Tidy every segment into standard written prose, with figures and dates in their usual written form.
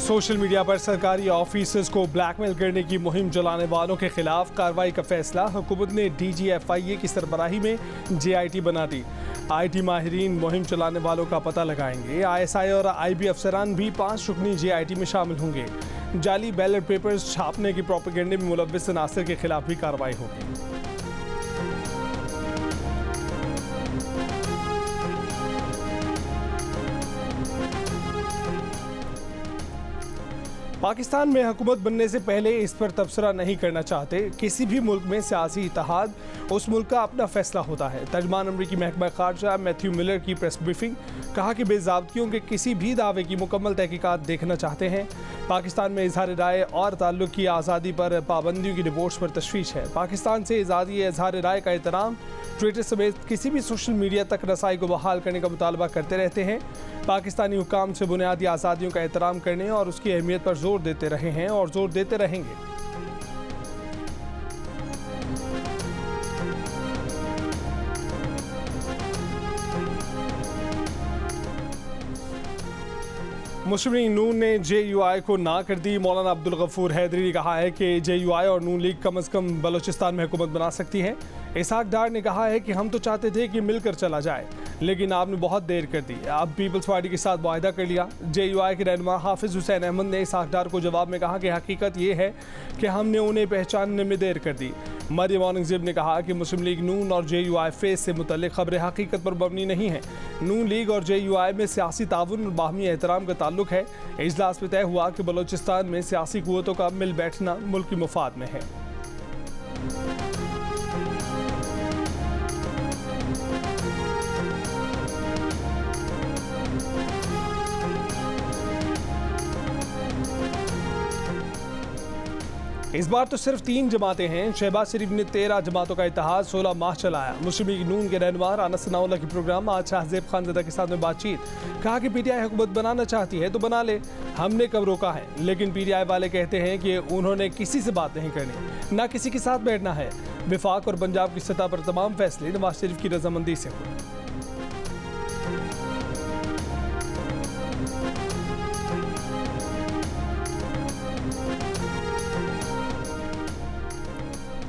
Social media पर सरकारी officers को ब्लैकमेल करने की मुहिम चलाने वालों के खिलाफ कार्रवाई का फैसला। हुकूमत ने DGFIA की सरबराही में JIT बना दी। IT माहिरीन मुहिम चलाने वालों का पता लगाएंगे। ISI और IB अफसरान भी 5 रुकनी JIT में शामिल होंगे। जाली बैलेट पेपर्स छापने की प्रोपेगेंडे में मुलव्विस अनासर के खिलाफ भी कार्रवाई होगी। पाकिस्तान में हुकूमत बनने से पहले इस पर तबसरा नहीं करना चाहते। किसी भी मुल्क में सियासी इत्तेहाद उस मुल्क का अपना फैसला होता है। तर्जमान अमरीकी महकमा खारजा मैथ्यू मिलर की प्रेस ब्रीफिंग, कहा कि बेज़ाब्तियों के किसी भी दावे की मुकम्मल तहकीकात देखना चाहते हैं। पाकिस्तान में इजहार राय और ताल्लुक की आज़ादी पर पाबंदियों की रिपोर्ट्स पर तशवीश है। पाकिस्तान से आज़ादी इजहार राय का एहतराम, ट्विटर समेत किसी भी सोशल मीडिया तक रसाई को बहाल करने का मुतालबा करते रहते हैं। पाकिस्तानी हुकाम से बुनियादी आज़ादियों का एहतराम करने और उसकी अहमियत पर जोर देते रहे हैं और जोर देते रहेंगे। मुस्लिम लीग नून ने JUI को ना कर दी। मौलाना अब्दुल गफूर हैदरी ने कहा है कि JUI और नून लीग कम अज़ कम बलोचिस्तान में हुकूमत बना सकती हैं। इसहाक डार ने कहा है कि हम तो चाहते थे कि मिलकर चला जाए, लेकिन आपने बहुत देर कर दी। अब पीपल्स पार्टी के साथ वायदा कर लिया। JUI के रहनुमा हाफिज हुसैन अहमद ने इसहाक डार को जवाब में कहा कि हकीकत ये है कि हमने उन्हें पहचानने में देर कर दी। मरियम औरंगजेब ने कहा कि मुस्लिम लीग नून और JUI फेस से मुतल्लिक खबरें हकीकत पर मबनी नहीं है। नून लीग और JUI में सियासी ताउन और बाहमी एहतराम का ताल्लुक है। इजलास में तय हुआ कि बलोचिस्तान में सियासी कुव्वतों का मिल बैठना मुल्क की मुफाद में है। इस बार तो सिर्फ 3 जमातें हैं। शहबाज शरीफ ने 13 जमातों का इत्तेहाद 16 माह चलाया। मुस्लिम लीग नून के रहनुमा राना सनाउल्लाह की प्रोग्राम आज शाहजेब खानज़ादा के साथ में बातचीत, कहा कि PTI हुकूमत बनाना चाहती है तो बना ले, हमने कब रोका है। लेकिन PTI वाले कहते हैं कि उन्होंने किसी से बात नहीं करनी, ना किसी के साथ बैठना है। विफाक और पंजाब की सतह पर तमाम फैसले नवाज शरीफ की रजामंदी से हुए।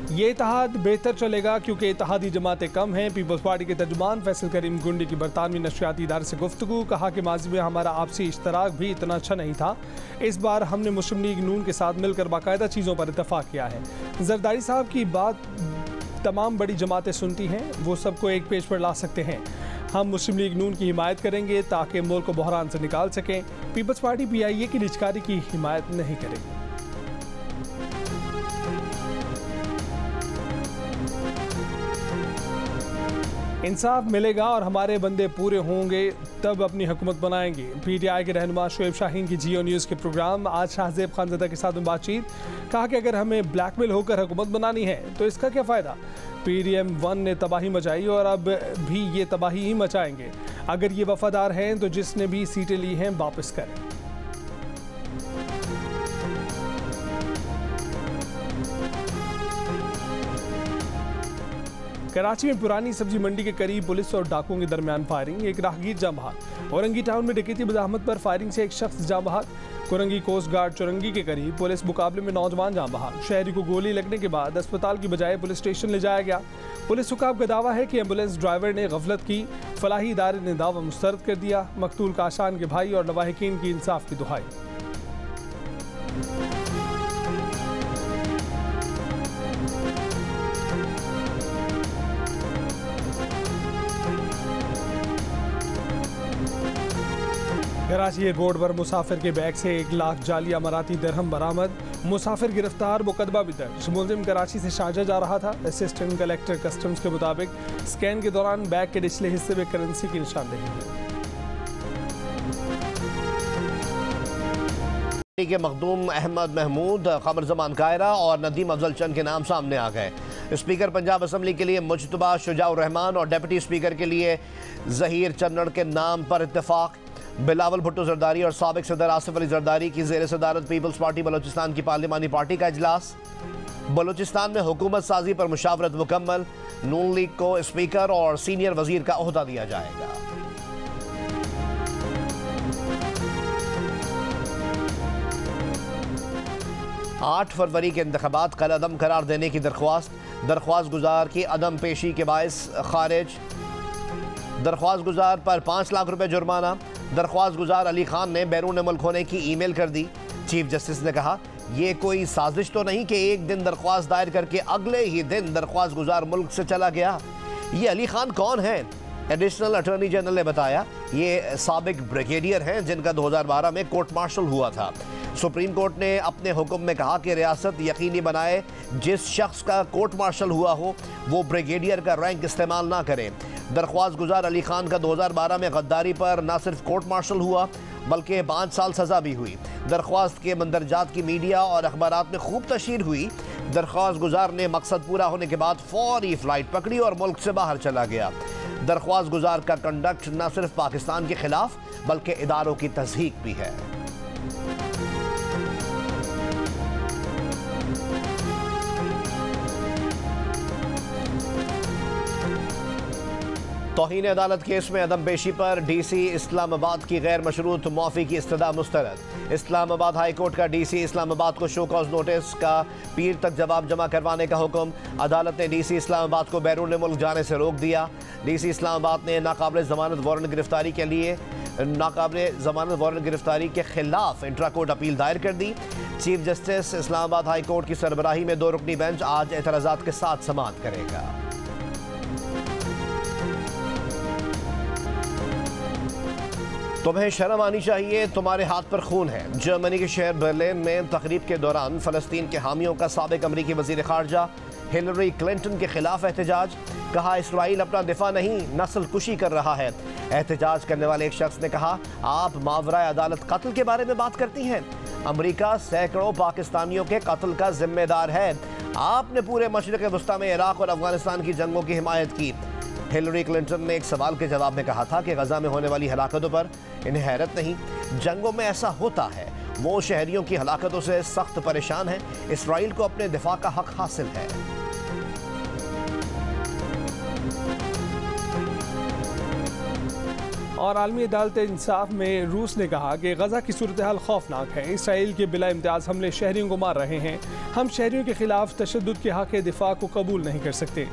ये इत्तेहाद बेहतर चलेगा क्योंकि इत्तेहादी जमातें कम हैं। पीपल्स पार्टी के तर्जुमान फैसल करीम गुंडी की बरतानवी नशरियाती इदारे से गुफ्तगू, कहा कि माजी में हमारा आपसी इश्तराक भी इतना अच्छा नहीं था। इस बार हमने मुस्लिम लीग नून के साथ मिलकर बाकायदा चीज़ों पर इत्तफाक किया है। जरदारी साहब की बात तमाम बड़ी जमातें सुनती हैं, वो सबको एक पेज पर ला सकते हैं। हम मुस्लिम लीग नून की हिमायत करेंगे ताकि मुल्क को बहरान से निकाल सकें। पीपल्स पार्टी PIA की निजकारी की हिमायत नहीं करेगी। इंसाफ मिलेगा और हमारे बंदे पूरे होंगे तब अपनी हुकूमत बनाएंगे। PTI के रहनुमा शुएब शाहीन की जियो न्यूज़ के प्रोग्राम आज शाहजेब खानज़ादा के साथ में बातचीत, कहा कि अगर हमें ब्लैकमेल होकर हुकूमत बनानी है तो इसका क्या फ़ायदा। PDM-1 ने तबाही मचाई और अब भी ये तबाही ही मचाएंगे। अगर ये वफादार हैं तो जिसने भी सीटें ली हैं वापस करें। कराची में पुरानी सब्जी मंडी के करीब पुलिस और डाकुओं के दरमियान फायरिंग, एक राहगीर जाँ बहक। औरंगी टाउन में डकैती बज़ाहमत पर फायरिंग से एक शख्स जाँ बहक। कुरंगी कोस्ट गार्ड चुरंगी के करीब पुलिस मुकाबले में नौजवान जाँ बहक। शहरी को गोली लगने के बाद अस्पताल की बजाय पुलिस स्टेशन ले जाया गया। पुलिस हुकाम का दावा है कि एम्बुलेंस ड्राइवर ने गफलत की। फलाही इदारे ने दावा मुस्तरद कर दिया। मकतूल काशान के भाई और लवाहिकीन की इंसाफ की दुहाई। कराची एयरपोर्ट पर मुसाफिर के बैग से 1 लाख जाली अमाराती दिरहम बरामद। मुसाफिर गिरफ्तार, मुकदमा भी दर्ज। मुलजिम कराची से शारजा जा रहा था। असिस्टेंट कलेक्टर कस्टम्स के मुताबिक स्कैन के दौरान बैग के निचले हिस्से में करेंसी की निशानदेही हुई। के मखदूम अहमद महमूद, कमर जमान कायरा और नदीम अफजल चंद के नाम सामने आ गए। स्पीकर पंजाब असम्बली के लिए मुजतबा शुजाउर रहमान और डिप्टी स्पीकर के लिए जहीर चन्नड़ के नाम पर इत्तेफाक। बिलावल भुट्टो जरदारी और साबिक सदर आसिफ अली जरदारी की ज़ेर सदारत पीपल्स पार्टी बलोचिस्तान की पार्लिमानी पार्टी का इजलास। बलोचिस्तान में हुकूमत साजी पर मुशावरत मुकम्मल। नून लीग को स्पीकर और सीनियर वजीर का ओहदा दिया जाएगा। 8 फरवरी के इंतखाबात कल अदम करार देने की दरख्वास्त गुजार की अदम पेशी के बायस खारिज। दरख्वास्त गुजार पर 5 लाख रुपए जुर्माना। दरख्वास्त गुजार अली खान ने बैरून मुल्क होने की ईमेल कर दी। चीफ जस्टिस ने कहा, यह कोई साजिश तो नहीं कि एक दिन दरख्वास्त दायर करके अगले ही दिन दरख्वास्त गुजार मुल्क से चला गया। ये अली खान कौन है? एडिशनल अटॉर्नी जनरल ने बताया, ये साबिक ब्रिगेडियर हैं जिनका 2012 में कोर्ट मार्शल हुआ था। सुप्रीम कोर्ट ने अपने हुक्म में कहा कि रियासत यकीनी बनाए जिस शख्स का कोर्ट मार्शल हुआ हो वो ब्रिगेडियर का रैंक इस्तेमाल ना करे। दरख्वास्त गुजार अली खान का 2012 में गद्दारी पर न सिर्फ कोर्ट मार्शल हुआ बल्कि 5 साल सजा भी हुई। दरख्वास्त के मंदरजात की मीडिया और अखबारात में खूब तशहीर हुई। दरख्वास्त गुजार ने मकसद पूरा होने के बाद फौरी फ्लाइट पकड़ी और मुल्क से बाहर चला गया। दरख्वास्त गुजार का कंडक्ट न सिर्फ पाकिस्तान के खिलाफ बल्कि इदारों की तस्दीक भी है। तौहीन अदालत केस में अदम पेशी पर डीसी इस्लामाबाद की गैर मशरूत मुआफ़ी की इस्तदा मुस्तरद। इस्लामाबाद हाई कोर्ट का डीसी इस्लामाबाद को शो कॉज नोटिस का पीर तक जवाब जमा करवाने का हुक्म। अदालत ने डीसी इस्लामाबाद को बैरून मुल्क जाने से रोक दिया। डीसी इस्लामाबाद ने नाकाबिल ज़मानत वारंट गिरफ्तारी के खिलाफ इंट्रा कोर्ट अपील दायर कर दी। Chief justice Islamabad high court की सरबराही में 2 रुकनी बेंच आज एतराज़ात के साथ समाअत करेगा। तुम्हें शर्म आनी चाहिए, तुम्हारे हाथ पर खून है। जर्मनी के शहर बर्लिन में तकरीब के दौरान फ़लस्तीन के हामियों का साबिक अमरीकी वज़ीर ख़ारजा हिलरी क्लिंटन के खिलाफ एहतजाज। कहा, इसराइल अपना दिफा नहीं नस्ल कुशी कर रहा है। एहतजाज करने वाले एक शख्स ने कहा, आप मावराए अदालत कत्ल के बारे में बात करती हैं। अमरीका सैकड़ों पाकिस्तानियों के कत्ल का जिम्मेदार है। आपने पूरे मशरिक़ वस्ता में इराक़ और अफगानिस्तान की जंगों की हिमायत की। हिलरी क्लिंटन ने एक सवाल के जवाब में कहा था कि गजा में होने वाली हलाकतों पर इन्हें हैरत नहीं, जंगों में ऐसा होता है। वो शहरियों की हलाकतों से सख्त परेशान है। इसराइल को अपने दिफा का हक हासिल है। और आलमी अदालत इंसाफ में रूस ने कहा कि गजा की सूरत हाल खौफनाक है। इसराइल के बिला इम्तियाज़ हमले शहरियों को मार रहे हैं। हम शहरियों के खिलाफ तशद्दुद के हक़ दिफा को कबूल नहीं कर सकते।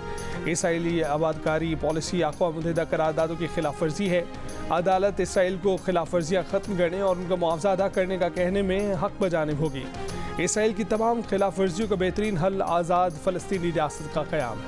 इसराइली आबादकारी पॉलिसी अक़वाम मुत्तहिदा करारदादों की खिलाफ वर्जी है। अदालत इसराइल को खिलाफ वर्जियाँ ख़त्म करने और उनका मुआवजा अदा करने का कहने में हक़ बजानिब होगी। इसराइल की तमाम खिलाफ वर्जियों का बेहतरीन हल आज़ाद फ़लस्तीनी रियासत का क़याम है।